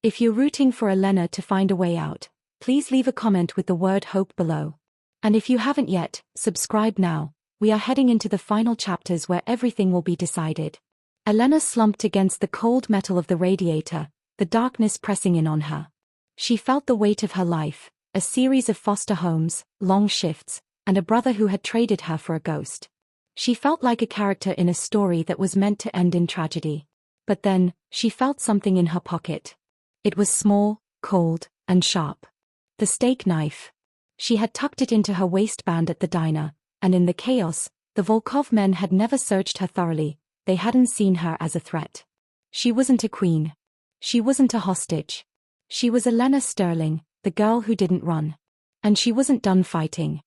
If you're rooting for Elena to find a way out, please leave a comment with the word hope below. And if you haven't yet, subscribe now. We are heading into the final chapters where everything will be decided. Elena slumped against the cold metal of the radiator, the darkness pressing in on her. She felt the weight of her life, a series of foster homes, long shifts, and a brother who had traded her for a ghost. She felt like a character in a story that was meant to end in tragedy. But then, she felt something in her pocket. It was small, cold, and sharp. The steak knife. She had tucked it into her waistband at the diner, and in the chaos, the Volkov men had never searched her thoroughly. They hadn't seen her as a threat. She wasn't a queen. She wasn't a hostage. She was Elena Sterling, the girl who didn't run. And she wasn't done fighting.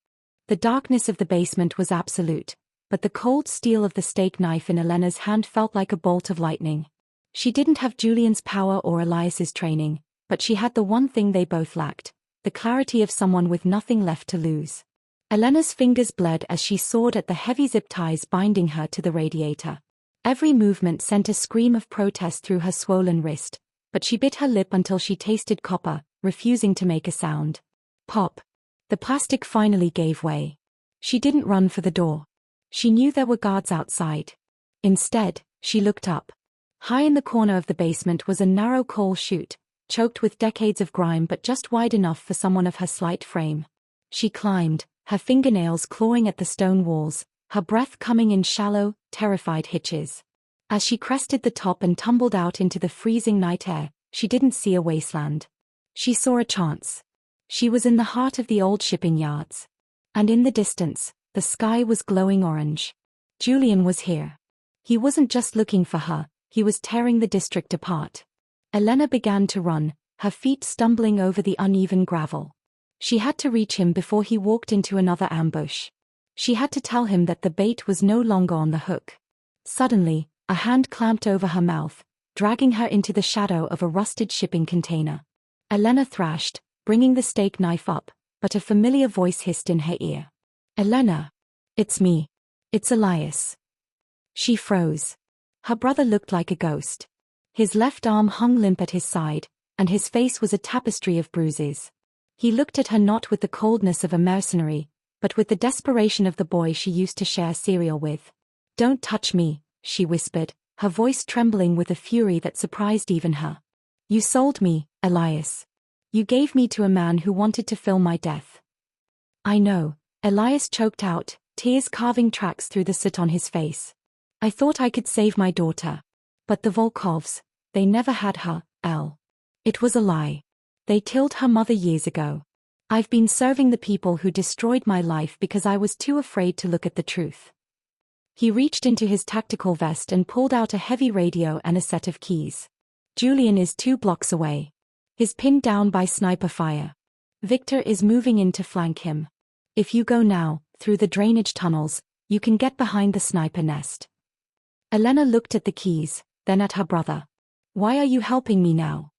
The darkness of the basement was absolute, but the cold steel of the steak knife in Elena's hand felt like a bolt of lightning. She didn't have Julian's power or Elias's training, but she had the one thing they both lacked, the clarity of someone with nothing left to lose. Elena's fingers bled as she sawed at the heavy zip ties binding her to the radiator. Every movement sent a scream of protest through her swollen wrist, but she bit her lip until she tasted copper, refusing to make a sound. Pop. The plastic finally gave way. She didn't run for the door. She knew there were guards outside. Instead, she looked up. High in the corner of the basement was a narrow coal chute, choked with decades of grime but just wide enough for someone of her slight frame. She climbed, her fingernails clawing at the stone walls, her breath coming in shallow, terrified hitches. As she crested the top and tumbled out into the freezing night air, she didn't see a wasteland. She saw a chance. She was in the heart of the old shipping yards. And in the distance, the sky was glowing orange. Julian was here. He wasn't just looking for her, he was tearing the district apart. Elena began to run, her feet stumbling over the uneven gravel. She had to reach him before he walked into another ambush. She had to tell him that the bait was no longer on the hook. Suddenly, a hand clamped over her mouth, dragging her into the shadow of a rusted shipping container. Elena thrashed, bringing the steak knife up, but a familiar voice hissed in her ear. "Elena. It's me. It's Elias." She froze. Her brother looked like a ghost. His left arm hung limp at his side, and his face was a tapestry of bruises. He looked at her not with the coldness of a mercenary, but with the desperation of the boy she used to share cereal with. "Don't touch me," she whispered, her voice trembling with a fury that surprised even her. "You sold me, Elias. You gave me to a man who wanted to film my death." "I know," Elias choked out, tears carving tracks through the soot on his face. "I thought I could save my daughter. But the Volkovs, they never had her, Elle. It was a lie. They killed her mother years ago. I've been serving the people who destroyed my life because I was too afraid to look at the truth." He reached into his tactical vest and pulled out a heavy radio and a set of keys. "Julian is 2 blocks away. He's pinned down by sniper fire. Victor is moving in to flank him. If you go now, through the drainage tunnels, you can get behind the sniper nest." Elena looked at the keys, then at her brother. "Why are you helping me now?"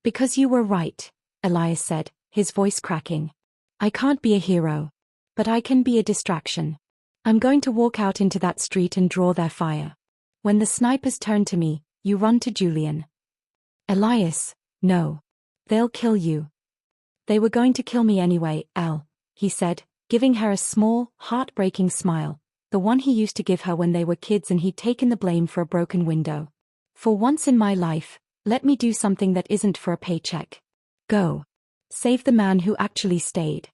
"Because you were right," Elias said, his voice cracking. "I can't be a hero. But I can be a distraction. I'm going to walk out into that street and draw their fire. When the snipers turn to me, you run to Julian." "Elias, no. They'll kill you." "They were going to kill me anyway, Elle," he said, giving her a small, heartbreaking smile, the one he used to give her when they were kids and he'd taken the blame for a broken window. "For once in my life, let me do something that isn't for a paycheck. Go. Save the man who actually stayed."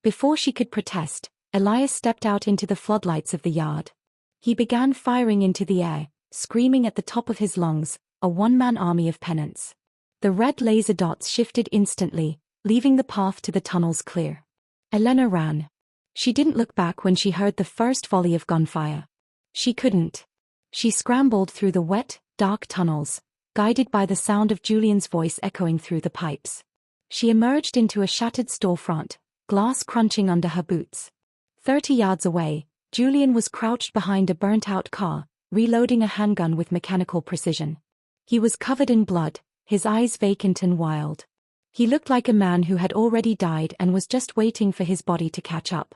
Before she could protest, Elias stepped out into the floodlights of the yard. He began firing into the air, screaming at the top of his lungs, a one-man army of penance. The red laser dots shifted instantly, leaving the path to the tunnels clear. Elena ran. She didn't look back when she heard the first volley of gunfire. She couldn't. She scrambled through the wet, dark tunnels, guided by the sound of Julian's voice echoing through the pipes. She emerged into a shattered storefront, glass crunching under her boots. 30 yards away, Julian was crouched behind a burnt-out car, reloading a handgun with mechanical precision. He was covered in blood, his eyes vacant and wild. He looked like a man who had already died and was just waiting for his body to catch up.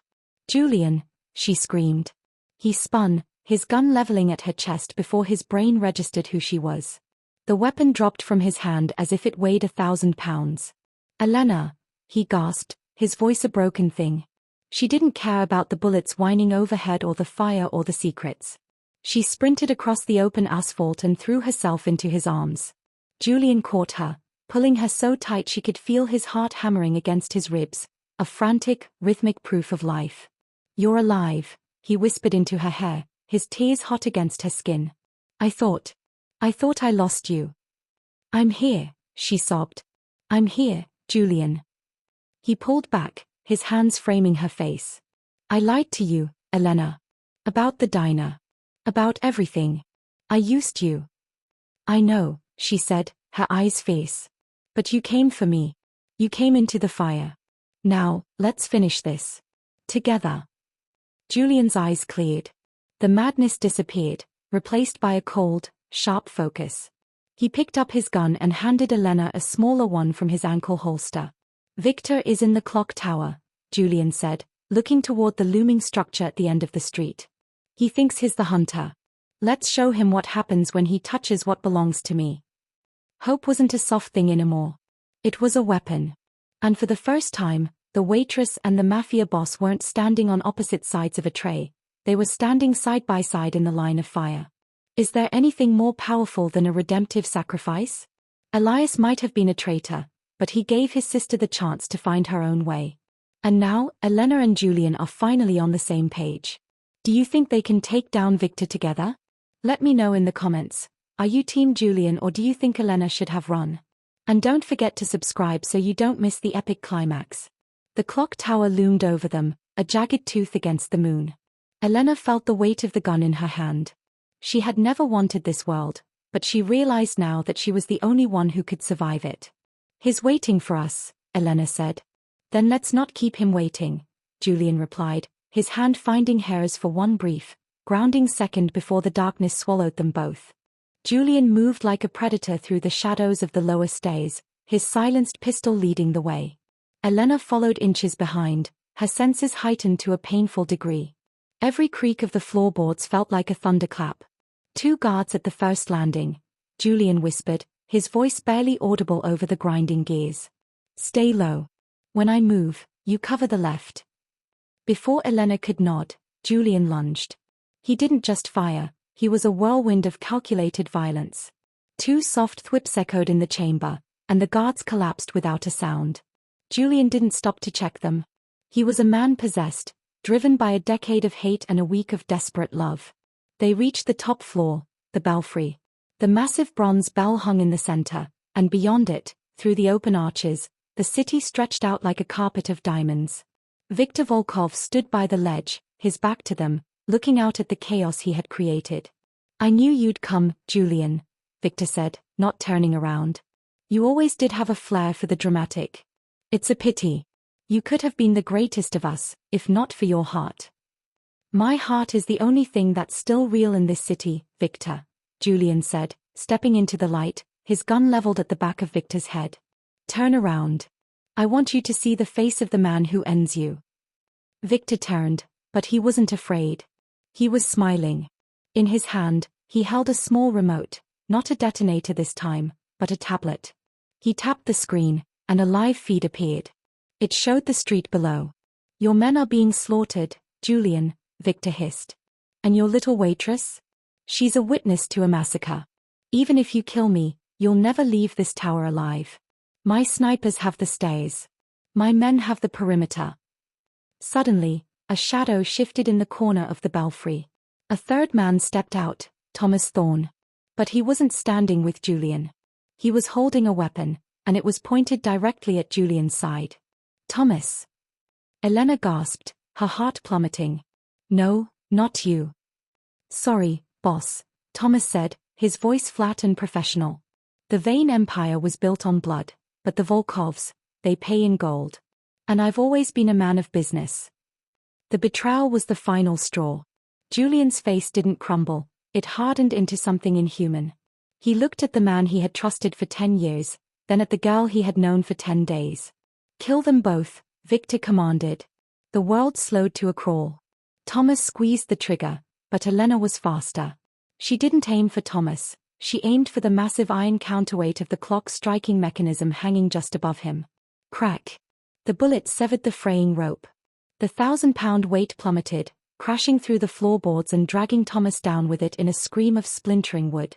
"Julian," she screamed. He spun, his gun leveling at her chest before his brain registered who she was. The weapon dropped from his hand as if it weighed 1,000 pounds. Elena, he gasped, his voice a broken thing. She didn't care about the bullets whining overhead or the fire or the secrets. She sprinted across the open asphalt and threw herself into his arms. Julian caught her, pulling her so tight she could feel his heart hammering against his ribs, a frantic, rhythmic proof of life. "You're alive," he whispered into her hair, his tears hot against her skin. I thought I lost you." "I'm here," she sobbed. "I'm here, Julian." He pulled back, his hands framing her face. "I lied to you, Elena. About the diner. About everything. I used you." "I know," she said, her eyes fierce. "But you came for me. You came into the fire. Now, let's finish this. Together." Julian's eyes cleared. The madness disappeared, replaced by a cold, sharp focus. He picked up his gun and handed Elena a smaller one from his ankle holster. "Victor is in the clock tower," Julian said, looking toward the looming structure at the end of the street. "He thinks he's the hunter. Let's show him what happens when he touches what belongs to me." Hope wasn't a soft thing anymore. It was a weapon. And for the first time, the waitress and the Mafia boss weren't standing on opposite sides of a tray. They were standing side by side in the line of fire. Is there anything more powerful than a redemptive sacrifice? Elias might have been a traitor, but he gave his sister the chance to find her own way. And now, Elena and Julian are finally on the same page. Do you think they can take down Victor together? Let me know in the comments. Are you Team Julian or do you think Elena should have run? And don't forget to subscribe so you don't miss the epic climax. The clock tower loomed over them, a jagged tooth against the moon. Elena felt the weight of the gun in her hand. She had never wanted this world, but she realized now that she was the only one who could survive it. "He's waiting for us," Elena said. "Then let's not keep him waiting," Julian replied, his hand finding hers for one brief, grounding second before the darkness swallowed them both. Julian moved like a predator through the shadows of the lower stairs, his silenced pistol leading the way. Elena followed inches behind, her senses heightened to a painful degree. Every creak of the floorboards felt like a thunderclap. "Two guards at the first landing," Julian whispered, his voice barely audible over the grinding gears. "Stay low. When I move, you cover the left." Before Elena could nod, Julian lunged. He didn't just fire, he was a whirlwind of calculated violence. Two soft thwips echoed in the chamber, and the guards collapsed without a sound. Julian didn't stop to check them. He was a man possessed, driven by a decade of hate and a week of desperate love. They reached the top floor, the belfry. The massive bronze bell hung in the center, and beyond it, through the open arches, the city stretched out like a carpet of diamonds. Viktor Volkov stood by the ledge, his back to them, looking out at the chaos he had created. "I knew you'd come, Julian," Viktor said, not turning around. "You always did have a flair for the dramatic. It's a pity. You could have been the greatest of us, if not for your heart." "My heart is the only thing that's still real in this city, Victor," Julian said, stepping into the light, his gun leveled at the back of Victor's head. "Turn around. I want you to see the face of the man who ends you." Victor turned, but he wasn't afraid. He was smiling. In his hand, he held a small remote, not a detonator this time, but a tablet. He tapped the screen, and a live feed appeared. It showed the street below. "Your men are being slaughtered, Julian," Victor hissed. "And your little waitress? She's a witness to a massacre. Even if you kill me, you'll never leave this tower alive. My snipers have the stairs. My men have the perimeter." Suddenly, a shadow shifted in the corner of the belfry. A third man stepped out, Thomas Thorne. But he wasn't standing with Julian. He was holding a weapon, and it was pointed directly at Julian's side. "Thomas!" Elena gasped, her heart plummeting. "No, not you." "Sorry, boss," Thomas said, his voice flat and professional. "The Vane Empire was built on blood, but the Volkovs, they pay in gold. And I've always been a man of business." The betrayal was the final straw. Julian's face didn't crumble, it hardened into something inhuman. He looked at the man he had trusted for 10 years, then at the girl he had known for 10 days. "Kill them both," Victor commanded. The world slowed to a crawl. Thomas squeezed the trigger, but Elena was faster. She didn't aim for Thomas, She aimed for the massive iron counterweight of the clock's striking mechanism hanging just above him. Crack! The bullet severed the fraying rope. The 1,000-pound weight plummeted, crashing through the floorboards and dragging Thomas down with it in a scream of splintering wood.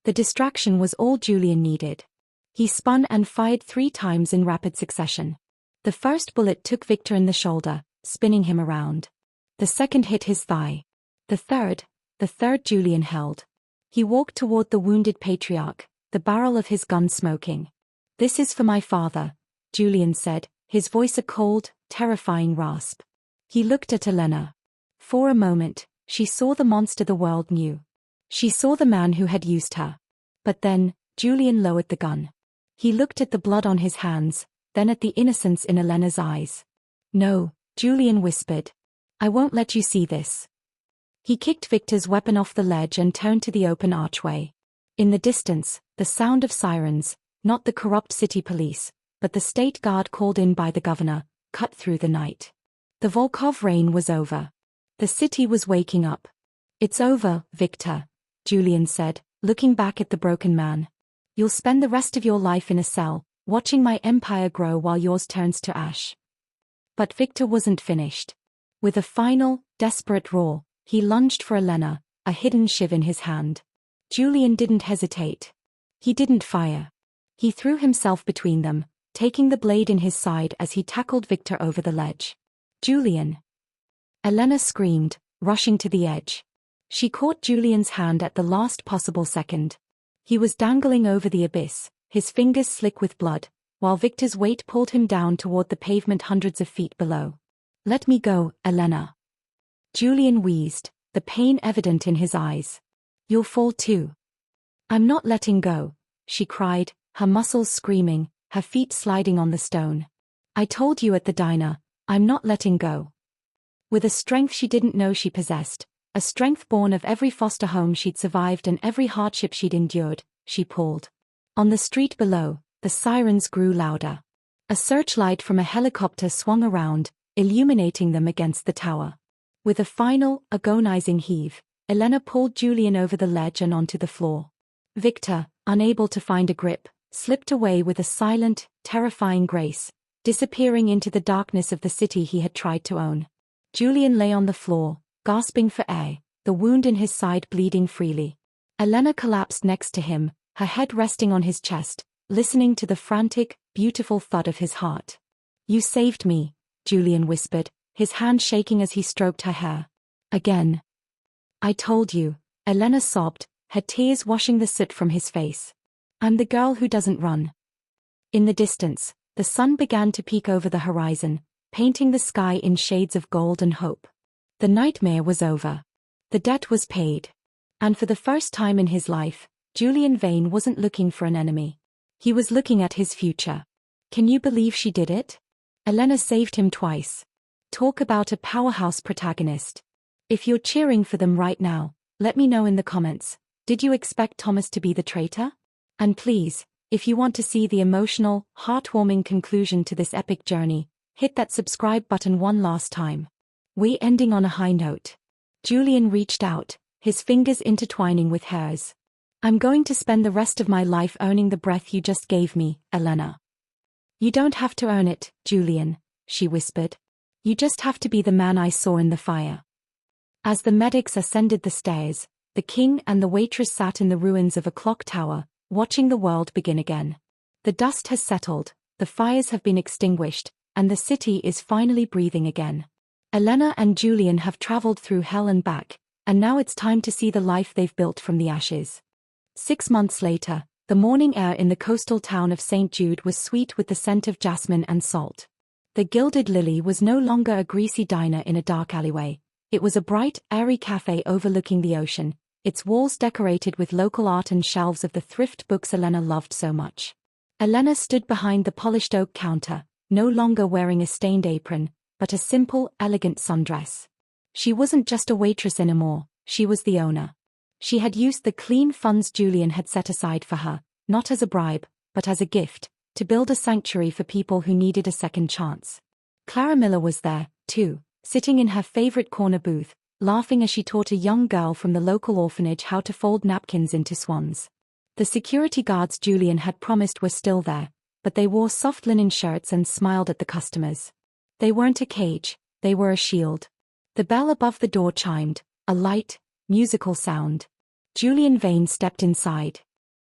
The distraction was all Julian needed. He spun and fired 3 times in rapid succession. The first bullet took Victor in the shoulder, spinning him around. The second hit his thigh. The third Julian held. He walked toward the wounded patriarch, the barrel of his gun smoking. "This is for my father," Julian said, his voice a cold, terrifying rasp. He looked at Elena. For a moment, she saw the monster the world knew. She saw the man who had used her. But then, Julian lowered the gun. He looked at the blood on his hands, then at the innocence in Elena's eyes. "No," Julian whispered. "I won't let you see this." He kicked Victor's weapon off the ledge and turned to the open archway. In the distance, the sound of sirens, not the corrupt city police, but the state guard called in by the governor, cut through the night. The Volkov reign was over. The city was waking up. "It's over, Victor," Julian said, looking back at the broken man. "You'll spend the rest of your life in a cell, watching my empire grow while yours turns to ash." But Victor wasn't finished. With a final, desperate roar, he lunged for Elena, a hidden shiv in his hand. Julian didn't hesitate. He didn't fire. He threw himself between them, taking the blade in his side as he tackled Victor over the ledge. "Julian!" Elena screamed, rushing to the edge. She caught Julian's hand at the last possible second. He was dangling over the abyss, his fingers slick with blood, while Victor's weight pulled him down toward the pavement hundreds of feet below. "Let me go, Elena." Julian wheezed, the pain evident in his eyes. "You'll fall too." "I'm not letting go," she cried, her muscles screaming, her feet sliding on the stone. "I told you at the diner, I'm not letting go." With a strength she didn't know she possessed, a strength born of every foster home she'd survived and every hardship she'd endured, she pulled. On the street below, the sirens grew louder. A searchlight from a helicopter swung around, illuminating them against the tower. With a final, agonizing heave, Elena pulled Julian over the ledge and onto the floor. Victor, unable to find a grip, slipped away with a silent, terrifying grace, disappearing into the darkness of the city he had tried to own. Julian lay on the floor, gasping for air, the wound in his side bleeding freely. Elena collapsed next to him, her head resting on his chest, listening to the frantic, beautiful thud of his heart. "You saved me," Julian whispered, his hand shaking as he stroked her hair. "Again." "I told you," Elena sobbed, her tears washing the soot from his face. "I'm the girl who doesn't run." In the distance, the sun began to peek over the horizon, painting the sky in shades of gold and hope. The nightmare was over. The debt was paid. And for the first time in his life, Julian Vane wasn't looking for an enemy. He was looking at his future. Can you believe she did it? Elena saved him twice. Talk about a powerhouse protagonist. If you're cheering for them right now, let me know in the comments. Did you expect Thomas to be the traitor? And please, if you want to see the emotional, heartwarming conclusion to this epic journey, hit that subscribe button one last time. We're ending on a high note. Julian reached out, his fingers intertwining with hers. "I'm going to spend the rest of my life earning the breath you just gave me, Elena." "You don't have to earn it, Julian," she whispered. "You just have to be the man I saw in the fire." As the medics ascended the stairs, the king and the waitress sat in the ruins of a clock tower, watching the world begin again. The dust has settled, the fires have been extinguished, and the city is finally breathing again. Elena and Julian have traveled through hell and back, and now it's time to see the life they've built from the ashes. 6 months later, the morning air in the coastal town of St. Jude was sweet with the scent of jasmine and salt. The Gilded Lily was no longer a greasy diner in a dark alleyway. It was a bright, airy cafe overlooking the ocean, its walls decorated with local art and shelves of the thrift books Elena loved so much. Elena stood behind the polished oak counter, no longer wearing a stained apron, but a simple, elegant sundress. She wasn't just a waitress anymore, she was the owner. She had used the clean funds Julian had set aside for her, not as a bribe, but as a gift, to build a sanctuary for people who needed a second chance. Clara Miller was there, too, sitting in her favorite corner booth, laughing as she taught a young girl from the local orphanage how to fold napkins into swans. The security guards Julian had promised were still there, but they wore soft linen shirts and smiled at the customers. They weren't a cage, they were a shield. The bell above the door chimed, a light, musical sound. Julian Vane stepped inside.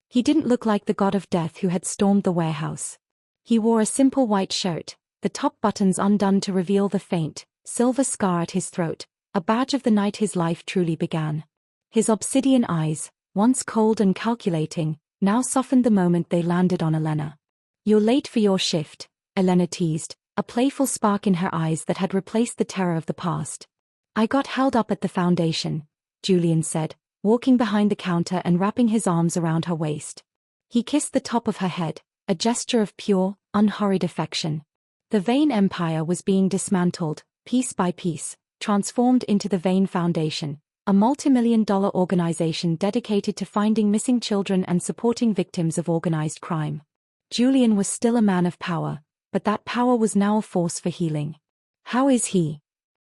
He didn't look like the god of death who had stormed the warehouse. He wore a simple white shirt, the top buttons undone to reveal the faint, silver scar at his throat, a badge of the night his life truly began. His obsidian eyes, once cold and calculating, now softened the moment they landed on Elena. "You're late for your shift," Elena teased, a playful spark in her eyes that had replaced the terror of the past. "I got held up at the foundation," Julian said, walking behind the counter and wrapping his arms around her waist. He kissed the top of her head, a gesture of pure, unhurried affection. The Vane Empire was being dismantled, piece by piece, transformed into the Vane Foundation, a multi-million-dollar organization dedicated to finding missing children and supporting victims of organized crime. Julian was still a man of power, but that power was now a force for healing. "How is he?"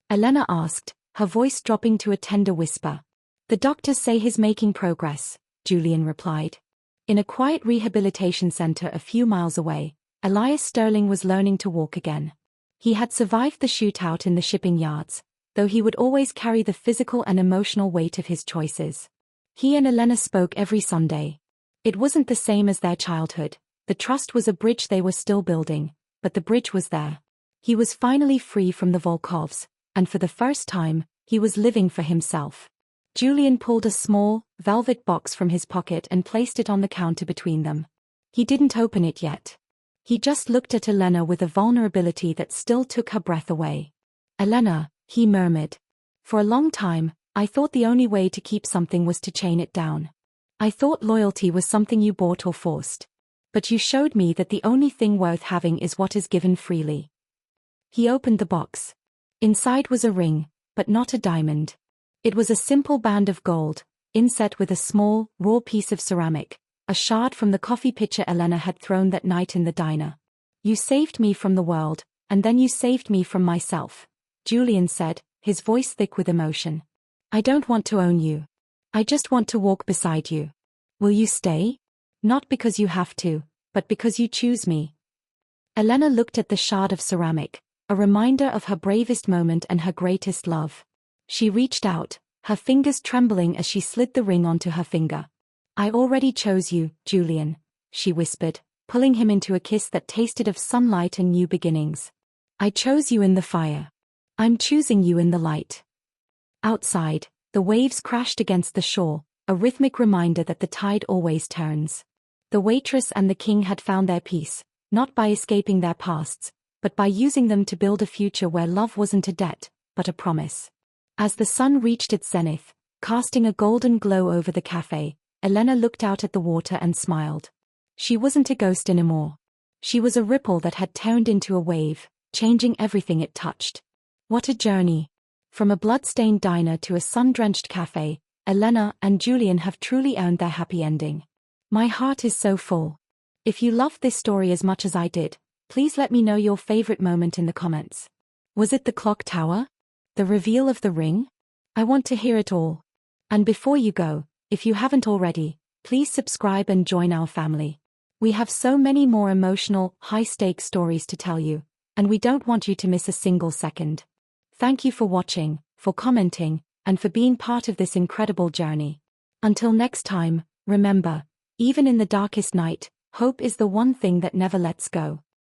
Elena asked, her voice dropping to a tender whisper. "The doctors say he's making progress," Julian replied. In a quiet rehabilitation center a few miles away, Elias Sterling was learning to walk again. He had survived the shootout in the shipping yards, though he would always carry the physical and emotional weight of his choices. He and Elena spoke every Sunday. It wasn't the same as their childhood. The trust was a bridge they were still building, but the bridge was there. He was finally free from the Volkovs, and for the first time, he was living for himself. Julian pulled a small, velvet box from his pocket and placed it on the counter between them. He didn't open it yet. He just looked at Elena with a vulnerability that still took her breath away. "Elena," he murmured. "For a long time, I thought the only way to keep something was to chain it down. I thought loyalty was something you bought or forced. But you showed me that the only thing worth having is what is given freely." He opened the box. Inside was a ring, but not a diamond. It was a simple band of gold, inset with a small, raw piece of ceramic, a shard from the coffee pitcher Elena had thrown that night in the diner. "You saved me from the world, and then you saved me from myself," Julian said, his voice thick with emotion. "I don't want to own you. I just want to walk beside you. Will you stay? Not because you have to, but because you choose me." Elena looked at the shard of ceramic, a reminder of her bravest moment and her greatest love. She reached out, her fingers trembling as she slid the ring onto her finger. "I already chose you, Julian," she whispered, pulling him into a kiss that tasted of sunlight and new beginnings. "I chose you in the fire. I'm choosing you in the light." Outside, the waves crashed against the shore, a rhythmic reminder that the tide always turns. The waitress and the king had found their peace, not by escaping their pasts, but by using them to build a future where love wasn't a debt, but a promise. As the sun reached its zenith, casting a golden glow over the cafe, Elena looked out at the water and smiled. She wasn't a ghost anymore. She was a ripple that had turned into a wave, changing everything it touched. What a journey! From a blood-stained diner to a sun-drenched cafe, Elena and Julian have truly earned their happy ending. My heart is so full. If you loved this story as much as I did, please let me know your favorite moment in the comments. Was it the clock tower? The reveal of the ring? I want to hear it all. And before you go, if you haven't already, please subscribe and join our family. We have so many more emotional, high-stakes stories to tell you, and we don't want you to miss a single second. Thank you for watching, for commenting, and for being part of this incredible journey. Until next time, remember, even in the darkest night, hope is the one thing that never lets go.